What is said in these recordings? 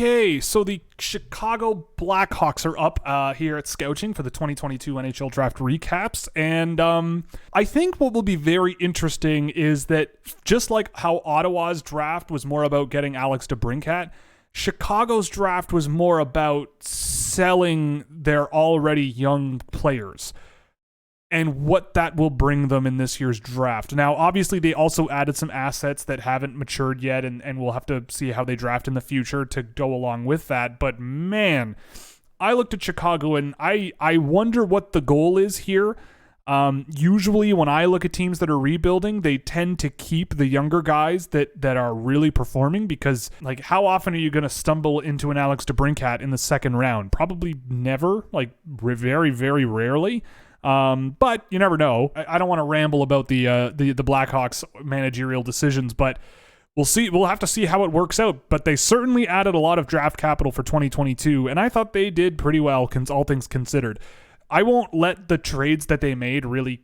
Okay, so the Chicago Blackhawks are up here at Scouching for the 2022 NHL Draft recaps, and I think what will be very interesting is that just like how Ottawa's draft was more about getting Alex DeBrincat, Chicago's draft was more about selling their already young players and what that will bring them in this year's draft. Now, obviously, they also added some assets that haven't matured yet, and we'll have to see how they draft in the future to go along with that. But man, I looked at Chicago, and I wonder what the goal is here. Usually, when I look at teams that are rebuilding, they tend to keep the younger guys that are really performing because, like, how often are you going to stumble into an Alex DeBrincat in the second round? Probably never, like, very, very rarely. But you never know. I don't want to ramble about the Blackhawks managerial decisions, but we'll see. We'll have to see how it works out. But they certainly added a lot of draft capital for 2022, and I thought they did pretty well, all things considered. I won't let the trades that they made really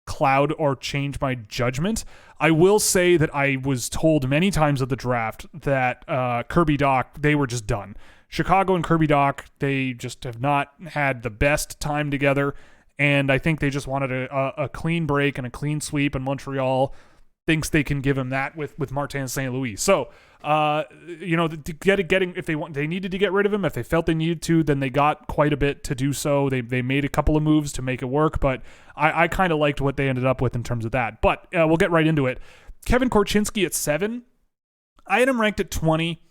cloud or change my judgment. I will say that I was told many times at the draft that Kirby Dach, they were just done. Chicago and Kirby Dach, they just have not had the best time together. And I think they just wanted a clean break and a clean sweep, and Montreal thinks they can give him that with Martin St. Louis. So, if they needed to get rid of him, if they felt they needed to, then they got quite a bit to do so. They made a couple of moves to make it work, but I kind of liked what they ended up with in terms of that. But we'll get right into it. Kevin Korchinski at 7. I had him ranked at 20.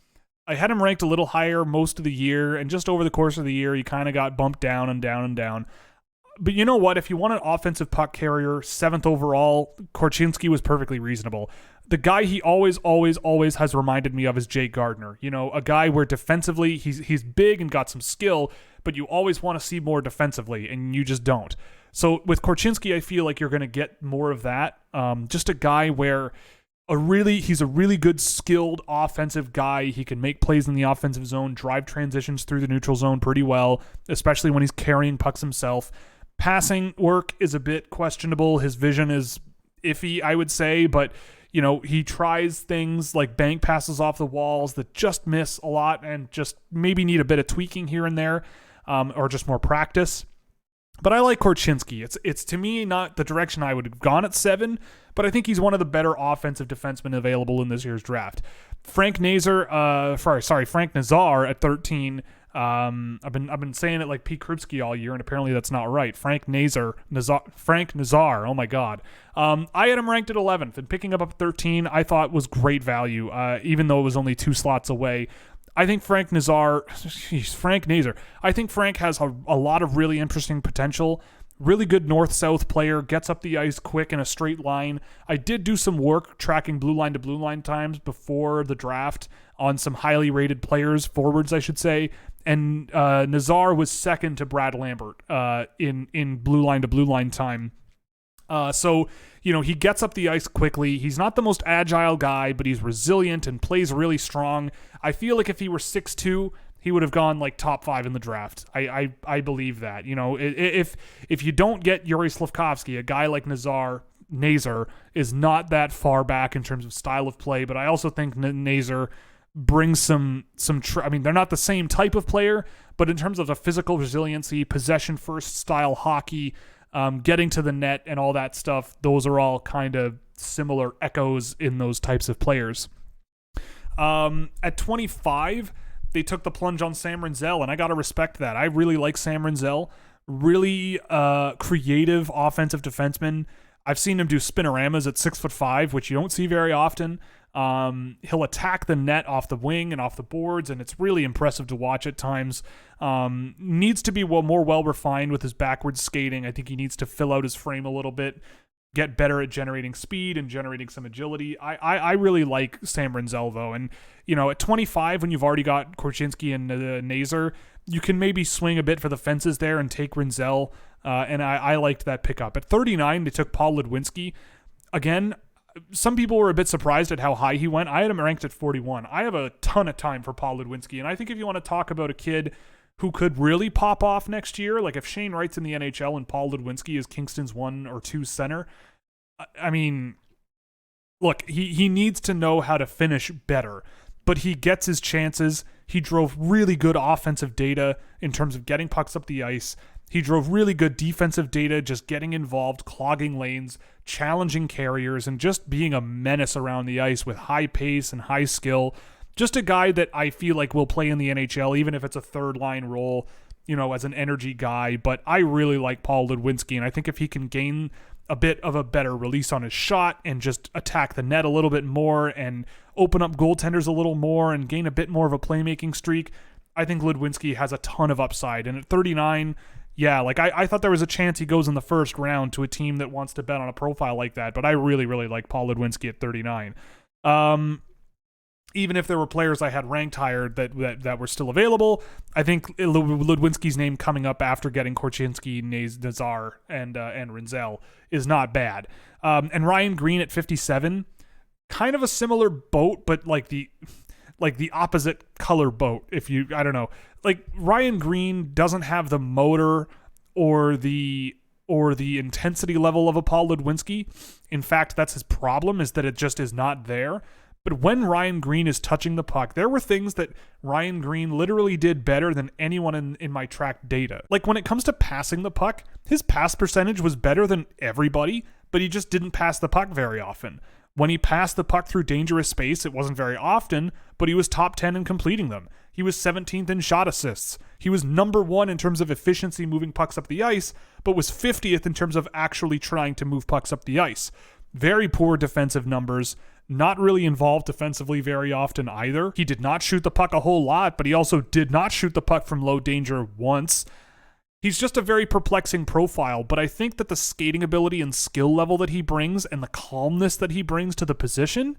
I had him ranked a little higher most of the year, and just over the course of the year, he kind of got bumped down and down and down. But you know what? If you want an offensive puck carrier, 7th overall, Korchinski was perfectly reasonable. The guy he always has reminded me of is Jake Gardner. You know, a guy where defensively he's big and got some skill, but you always want to see more defensively, and you just don't. So with Korchinski, I feel like you're going to get more of that. Just a guy where he's a really good, skilled offensive guy. He can make plays in the offensive zone, drive transitions through the neutral zone pretty well, especially when he's carrying pucks himself. Passing work is a bit questionable. His vision is iffy, I would say, but you know, he tries things like bank passes off the walls that just miss a lot and just maybe need a bit of tweaking here and there, or just more practice. But I like Korchinski. It's to me not the direction I would have gone at 7, but I think he's one of the better offensive defensemen available in this year's draft. Frank Nazar at 13. I've been saying it like Pete Krupski all year, and apparently that's not right. Frank Nazar. Oh my God. I had him ranked at 11th, and picking up 13, I thought was great value, even though it was only 2 slots away. I think Frank Nazar. I think Frank has a lot of really interesting potential. Really good north-south player, gets up the ice quick in a straight line. I did do some work tracking blue line to blue line times before the draft on some highly rated players, forwards I should say, and Naser was second to Brad Lambert in blue line to blue line time. So, you know, he gets up the ice quickly. He's not the most agile guy, but he's resilient and plays really strong. I feel like if he were 6'2", he would have gone like top 5 in the draft. I believe that. You know, if you don't get Yuri Slafkovsky, a guy like Naser is not that far back in terms of style of play, but I also think Naser brings some they're not the same type of player, but in terms of the physical resiliency, possession first style hockey, getting to the net and all that stuff, those are all kind of similar echoes in those types of players. At 25, they took the plunge on Sam Rinzel, and I got to respect that. I really like Sam Rinzel. Really creative offensive defenseman. I've seen him do spinoramas at 6'5", which you don't see very often. He'll attack the net off the wing and off the boards, and it's really impressive to watch at times. Needs to be more well-refined with his backwards skating. I think he needs to fill out his frame a little bit, get better at generating speed and generating some agility. I really like Sam Rinzel, though. And, you know, at 25, when you've already got Korchinski and Naser, you can maybe swing a bit for the fences there and take Rinzel. And I liked that pickup. At 39, they took Paul Ledwinsky. Again, some people were a bit surprised at how high he went. I had him ranked at 41. I have a ton of time for Paul Ledwinsky. And I think if you want to talk about a kid who could really pop off next year, like if Shane Wright's in the NHL and Paul Ledwinsky is Kingston's 1 or 2 center, I mean, look, he needs to know how to finish better. but he gets his chances. He drove really good offensive data in terms of getting pucks up the ice. He drove really good defensive data, just getting involved, clogging lanes, challenging carriers, and just being a menace around the ice with high pace and high skill. Just a guy that I feel like will play in the NHL, even if it's a third-line role, as an energy guy. But I really like Paul Ledwinsky, and I think if he can gain a bit of a better release on his shot and just attack the net a little bit more and open up goaltenders a little more and gain a bit more of a playmaking streak, I think Ledwinsky has a ton of upside. And at 39... yeah, I thought there was a chance he goes in the first round to a team that wants to bet on a profile like that, but I really, really like Paul Ledwinsky at 39. Even if there were players I had ranked higher that were still available, I think Ledwinsky's name coming up after getting Korchinski, Naser, and Rinzel is not bad. And Ryan Green at 57, kind of a similar boat, but like the opposite color boat, I don't know. Like, Ryan Green doesn't have the motor or the intensity level of a Paul Ledwinsky. In fact, that's his problem, is that it just is not there. But when Ryan Green is touching the puck, there were things that Ryan Green literally did better than anyone in my tracked data. Like, when it comes to passing the puck, his pass percentage was better than everybody, but he just didn't pass the puck very often. When he passed the puck through dangerous space, it wasn't very often, but he was top 10 in completing them. He was 17th in shot assists. He was number 1 in terms of efficiency moving pucks up the ice, but was 50th in terms of actually trying to move pucks up the ice. Very poor defensive numbers. Not really involved defensively very often either. He did not shoot the puck a whole lot, but he also did not shoot the puck from low danger once. He's just a very perplexing profile, but I think that the skating ability and skill level that he brings and the calmness that he brings to the position,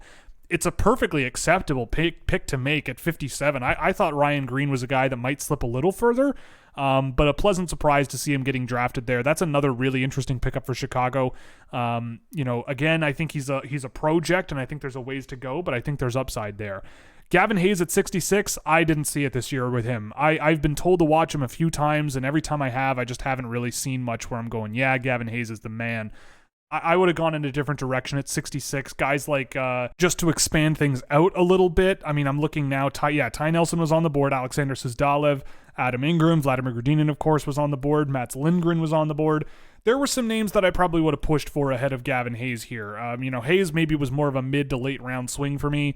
it's a perfectly acceptable pick to make at 57. I thought Ryan Green was a guy that might slip a little further, but a pleasant surprise to see him getting drafted there. That's another really interesting pickup for Chicago. Again, I think he's a project, and I think there's a ways to go, but I think there's upside there. Gavin Hayes at 66, I didn't see it this year with him. I've been told to watch him a few times, and every time I have, I just haven't really seen much where I'm going, yeah, Gavin Hayes is the man. I would have gone in a different direction at 66. Guys like, just to expand things out a little bit, I mean, I'm looking now, Ty Nelson was on the board, Alexander Suzdalev, Adam Ingram, Vladimir Gudinin, of course, was on the board, Mats Lindgren was on the board. There were some names that I probably would have pushed for ahead of Gavin Hayes here. Hayes maybe was more of a mid to late round swing for me,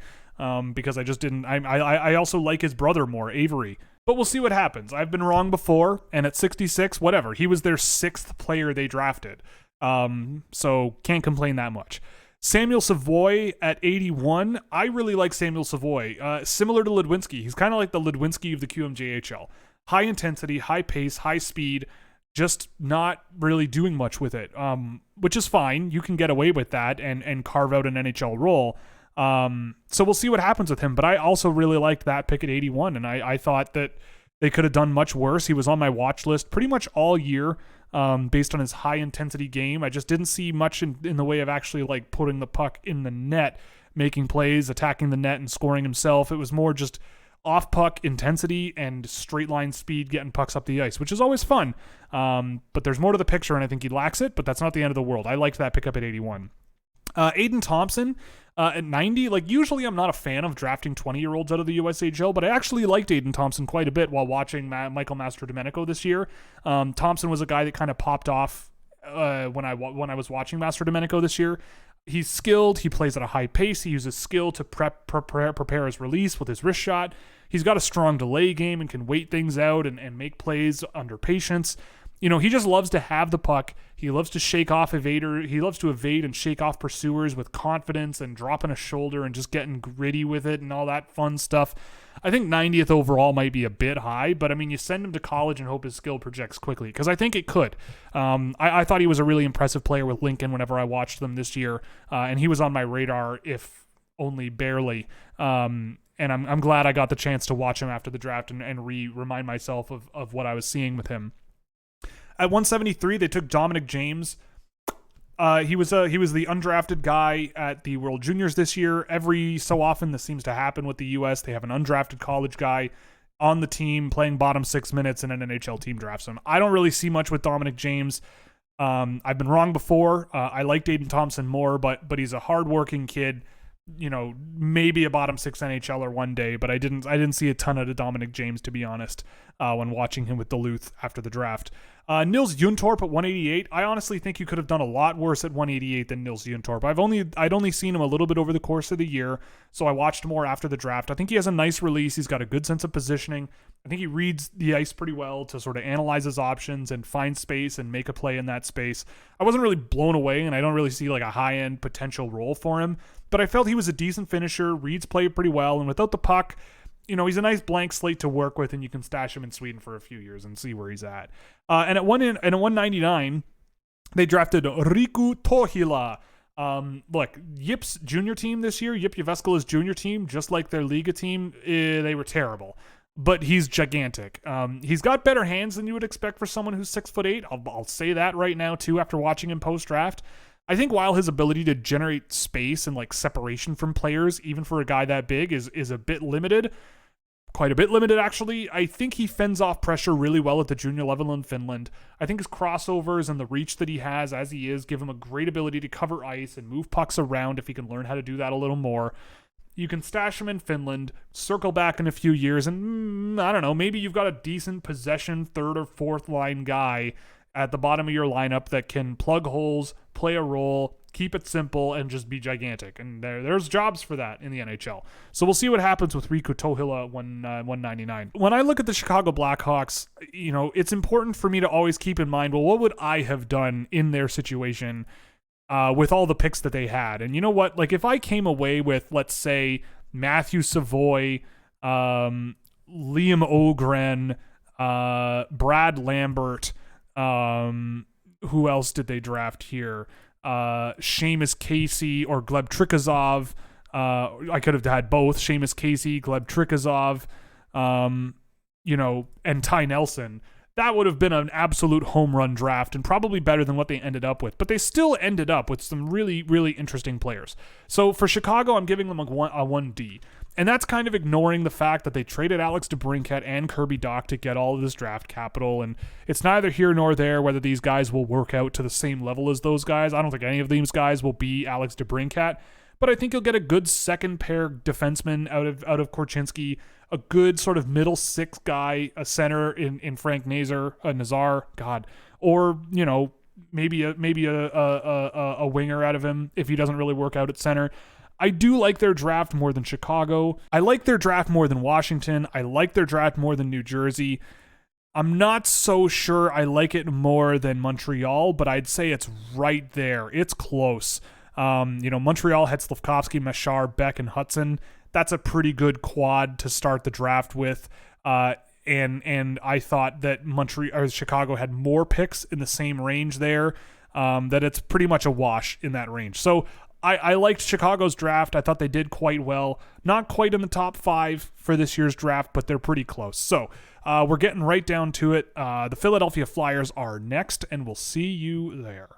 because I just didn't. I also like his brother more, Avery. But we'll see what happens. I've been wrong before, and at 66, whatever. He was their 6th player they drafted. So can't complain that much. Samuel Savoy at 81. I really like Samuel Savoy. Similar to Ledwinsky. He's kind of like the Ledwinsky of the QMJHL. High intensity, high pace, high speed, just not really doing much with it, which is fine. You can get away with that and carve out an NHL role. So we'll see what happens with him. But I also really liked that pick at 81, and I thought that they could have done much worse. He was on my watch list pretty much all year, based on his high intensity game. I just didn't see much in the way of actually like putting the puck in the net, making plays, attacking the net, and scoring himself. It was more just off puck intensity and straight line speed, getting pucks up the ice, which is always fun. But there's more to the picture, and I think he lacks it, but that's not the end of the world. I liked that pickup at 81. Aiden Thompson at 90. Like, usually I'm not a fan of drafting 20-year-olds out of the USHL, but I actually liked Aiden Thompson quite a bit while watching Michael Mastrodomenico this year. Thompson was a guy that kind of popped off when I was watching Mastrodomenico this year. He's skilled. He plays at a high pace. He uses skill to prepare his release with his wrist shot. He's got a strong delay game and can wait things out and make plays under patience. He just loves to have the puck. He loves to shake off evader. He loves to evade and shake off pursuers with confidence and dropping a shoulder and just getting gritty with it and all that fun stuff. I think 90th overall might be a bit high, but I mean, you send him to college and hope his skill projects quickly, because I think it could. I thought he was a really impressive player with Lincoln whenever I watched them this year, and he was on my radar, if only barely. And I'm glad I got the chance to watch him after the draft and remind myself of what I was seeing with him. At 173, they took Dominic James. He was the undrafted guy at the World Juniors this year. Every so often, this seems to happen with the U.S. They have an undrafted college guy on the team playing bottom 6 minutes, and an NHL team drafts him. I don't really see much with Dominic James. I've been wrong before. I liked Aiden Thompson more, but he's a hardworking kid. maybe a bottom 6 NHLer one day, but I didn't see a ton out of Dominic James, to be honest, when watching him with Duluth after the draft. Nils Juntorp at 188. I honestly think you could have done a lot worse at 188 than Nils Juntorp. I'd only seen him a little bit over the course of the year, so I watched more after the draft. I think he has a nice release. He's got a good sense of positioning. I think he reads the ice pretty well to sort of analyze his options and find space and make a play in that space. I wasn't really blown away, and I don't really see like a high-end potential role for him, but I felt he was a decent finisher, reads play pretty well, and without the puck, he's a nice blank slate to work with, and you can stash him in Sweden for a few years and see where he's at. And at 199, they drafted Riku Tohila. Look, Yip's junior team this year, Yip Jyväskylä's junior team, just like their Liga team, they were terrible. But he's gigantic. He's got better hands than you would expect for someone who's 6'8". I'll say that right now too after watching him post-draft. I think while his ability to generate space and like separation from players, even for a guy that big, is a bit limited, quite a bit limited actually, I think he fends off pressure really well at the junior level in Finland. I think his crossovers and the reach that he has as he is give him a great ability to cover ice and move pucks around if he can learn how to do that a little more. You can stash him in Finland, circle back in a few years, and I don't know, maybe you've got a decent possession third or fourth line guy at the bottom of your lineup that can plug holes, play a role, keep it simple, and just be gigantic. And there's jobs for that in the NHL. So we'll see what happens with Riku Tohila at 199. When I look at the Chicago Blackhawks, it's important for me to always keep in mind, well, what would I have done in their situation with all the picks that they had? And you know what? Like, if I came away with, let's say, Matthew Savoy, Liam Ogren, Brad Lambert, who else did they draft here? Seamus Casey or Gleb Trikazov. I could have had both Seamus Casey, Gleb Trikazov, and Ty Nelson. That would have been an absolute home run draft and probably better than what they ended up with. But they still ended up with some really, really interesting players. So for Chicago, I'm giving them a 1D. And that's kind of ignoring the fact that they traded Alex DeBrincat and Kirby Dach to get all of this draft capital. And it's neither here nor there whether these guys will work out to the same level as those guys. I don't think any of these guys will be Alex DeBrincat. But I think you'll get a good second pair defenseman out of Korchinski, a good sort of middle six guy, a center in Frank Naser, or maybe a winger out of him if he doesn't really work out at center. I do like their draft more than Chicago. I like their draft more than Washington. I like their draft more than New Jersey. I'm not so sure I like it more than Montreal, but I'd say it's right there. It's close. Montreal had Slavkovsky, Machar, Beck, and Hudson. That's a pretty good quad to start the draft with. And I thought that Chicago had more picks in the same range there, that it's pretty much a wash in that range. So I liked Chicago's draft. I thought they did quite well. Not quite in the top 5 for this year's draft, but they're pretty close. So we're getting right down to it. The Philadelphia Flyers are next, and we'll see you there.